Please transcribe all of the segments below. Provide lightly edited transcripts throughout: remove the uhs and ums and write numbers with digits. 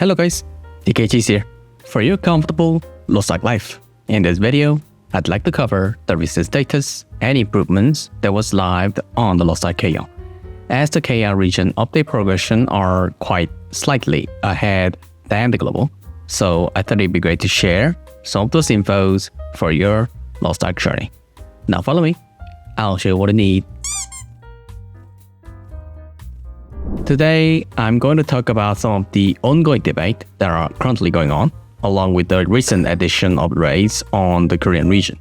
Hello guys, TKG here for your comfortable LostArk life. In this video, I'd like to cover the recent status and improvements that was live on the LostArk KL, as the KL region update progression are quite slightly ahead than the global. So I thought it'd be great to share some of those infos for your LostArk journey. Now follow me, I'll show you what you need. Today, I'm going to talk about some of the ongoing debate that are currently going on, along with the recent addition of raids on the Korean region.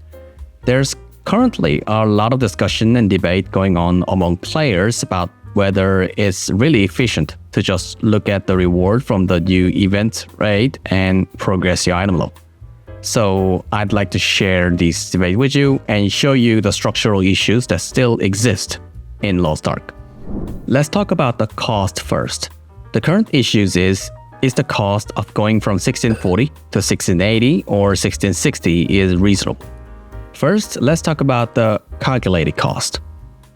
There's currently a lot of discussion and debate going on among players about whether it's really efficient to just look at the reward from the new event raid and progress your item level. So I'd like to share this debate with you and show you the structural issues that still exist in LostArk. Let's talk about the cost first. The current issues is the cost of going from 1640 to 1680 or 1660 is reasonable. First, let's talk about the calculated cost.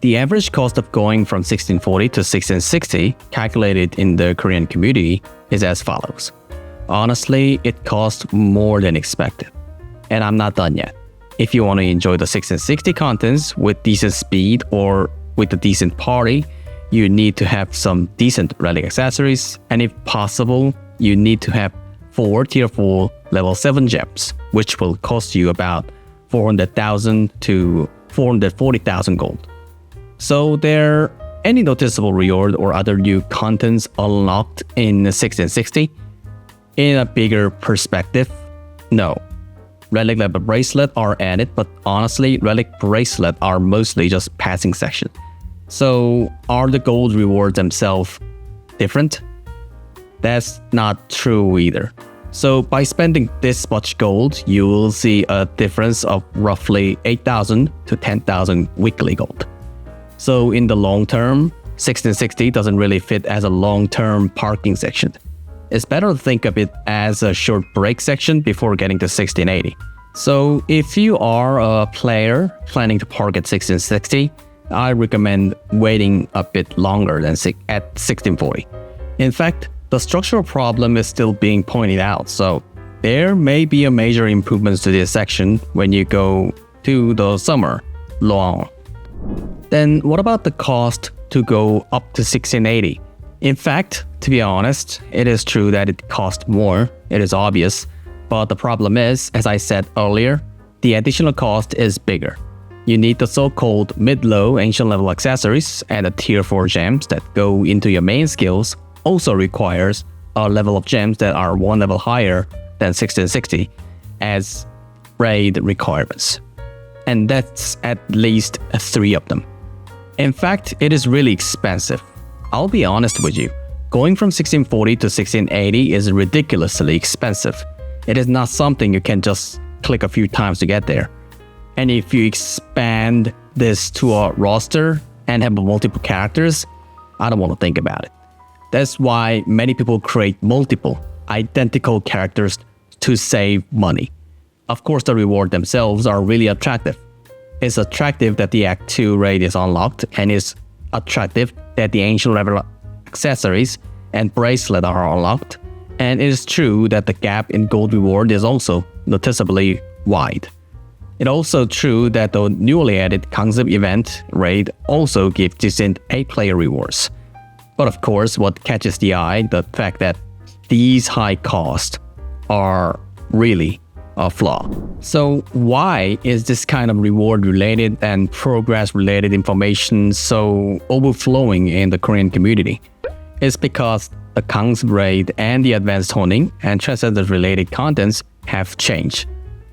The average cost of going from 1640 to 1660 calculated in the Korean community is as follows. Honestly, it costs more than expected. And I'm not done yet. If you want to enjoy the 1660 contents with decent speed or with a decent party, you need to have some decent relic accessories, and if possible, you need to have 4 tier 4 level 7 gems, which will cost you about 400,000 to 440,000 gold. So there any noticeable reward or other new contents unlocked in 1660? In a bigger perspective, no. Relic level bracelet are added, but honestly, relic bracelet are mostly just passing section. So are the gold rewards themselves different? That's not true either. So by spending this much gold, you will see a difference of roughly 8,000 to 10,000 weekly gold. So in the long term, 1660 doesn't really fit as a long-term parking section. It's better to think of it as a short break section before getting to 1680. So if you are a player planning to park at 1660, I recommend waiting a bit longer than at 1640. In fact, the structural problem is still being pointed out, so there may be a major improvements to this section when you go to the summer long. Then what about the cost to go up to 1680? In fact, to be honest, it is true that it costs more, it is obvious, but the problem is, as I said earlier, the additional cost is bigger. You need the so-called mid-low ancient level accessories and the tier 4 gems that go into your main skills also requires a level of gems that are one level higher than 1660 as raid requirements. And that's at least 3 of them. In fact, it is really expensive. I'll be honest with you, going from 1640 to 1680 is ridiculously expensive. It is not something you can just click a few times to get there. And if you expand this to a roster and have multiple characters, I don't want to think about it. That's why many people create multiple identical characters to save money. Of course, the rewards themselves are really attractive. It's attractive that the Act 2 raid is unlocked, and it's attractive that the ancient level accessories and bracelet are unlocked. And it is true that the gap in gold reward is also noticeably wide. It's also true that the newly added Gangseop event raid also gives decent 8-player rewards. But of course, what catches the eye, the fact that these high costs are really a flaw. So why is this kind of reward-related and progress-related information so overflowing in the Korean community? It's because the Gangseop raid and the advanced honing and transcendence-related contents have changed.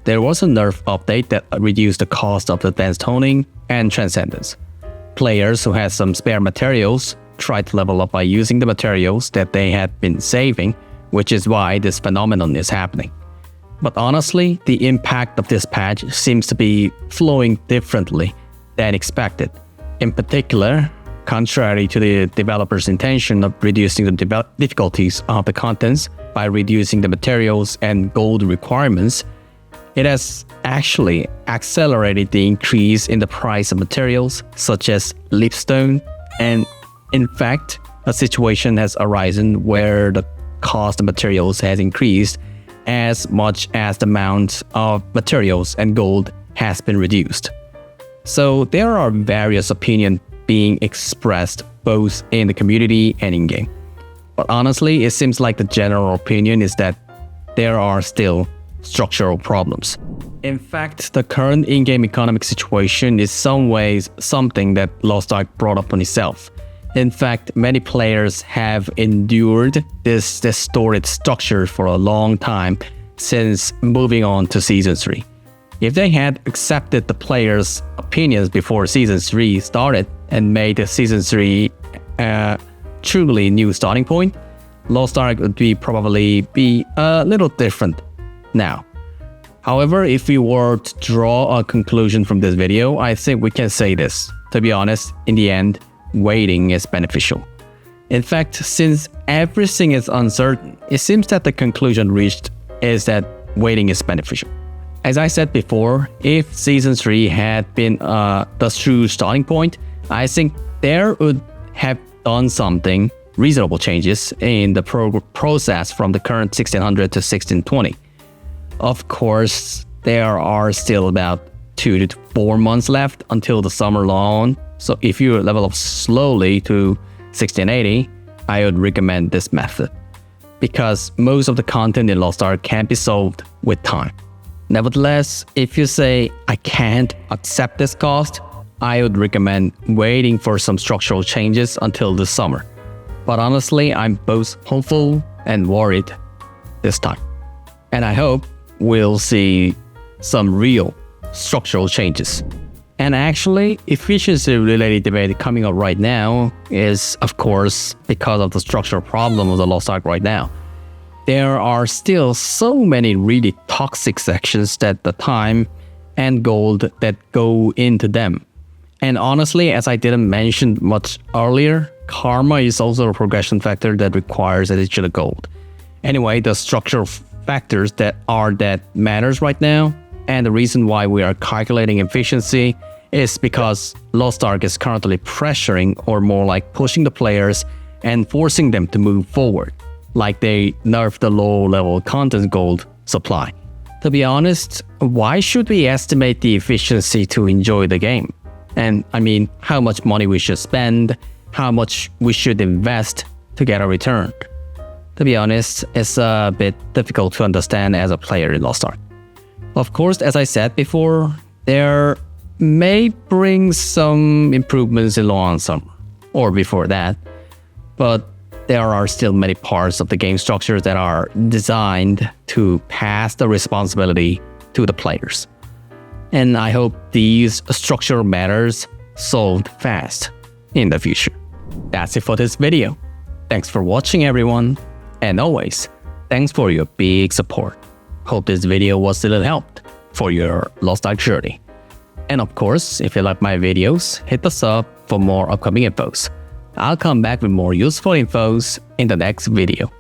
There was a nerf update that reduced the cost of advanced honing and transcendence. Players who had some spare materials tried to level up by using the materials that they had been saving, which is why this phenomenon is happening. But honestly, the impact of this patch seems to be flowing differently than expected. In particular, contrary to the developer's intention of reducing the difficulties of the contents by reducing the materials and gold requirements, it has actually accelerated the increase in the price of materials such as lipstone, and in fact, a situation has arisen where the cost of materials has increased as much as the amount of materials and gold has been reduced. So there are various opinions being expressed both in the community and in-game. But honestly, it seems like the general opinion is that there are still structural problems. In fact, the current in-game economic situation is some ways something that LostArk brought upon itself. In fact, many players have endured this distorted structure for a long time since moving on to Season 3. If they had accepted the players' opinions before Season 3 started and made the Season 3 truly new starting point, LostArk would probably be a little different now. However, if we were to draw a conclusion from this video, I think we can say this. To be honest, in the end, waiting is beneficial. In fact, since everything is uncertain, it seems that the conclusion reached is that waiting is beneficial. As I said before, if Season 3 had been the true starting point, I think there would have done something reasonable changes in the process from the current 1600 to 1620. Of course, there are still about 2 to 4 months left until the summer long, so if you level up slowly to 1680, I would recommend this method, because most of the content in LostArk can be solved with time. Nevertheless, if you say, I can't accept this cost, I would recommend waiting for some structural changes until the summer. But honestly, I'm both hopeful and worried this time. And I hope we'll see some real structural changes. And actually, efficiency-related debate coming up right now is, of course, because of the structural problem of the LostArk right now. There are still so many really toxic sections that the time and gold that go into them. And honestly, as I didn't mention much earlier, karma is also a progression factor that requires additional gold. Anyway, the structural factors that matters right now, and the reason why we are calculating efficiency is because LostArk is currently pressuring, or more like pushing the players and forcing them to move forward, like they nerfed the low-level content gold supply. To be honest, why should we estimate the efficiency to enjoy the game? And I mean, how much money we should spend, how much we should invest to get a return. To be honest, it's a bit difficult to understand as a player in LostArk. Of course, as I said before, there may bring some improvements in long summer, or before that, but there are still many parts of the game structure that are designed to pass the responsibility to the players. And I hope these structural matters solved fast in the future. That's it for this video. Thanks for watching, everyone. And always, thanks for your big support. Hope this video was a little help for your LostArk journey. And of course, if you like my videos, hit the sub for more upcoming infos. I'll come back with more useful infos in the next video.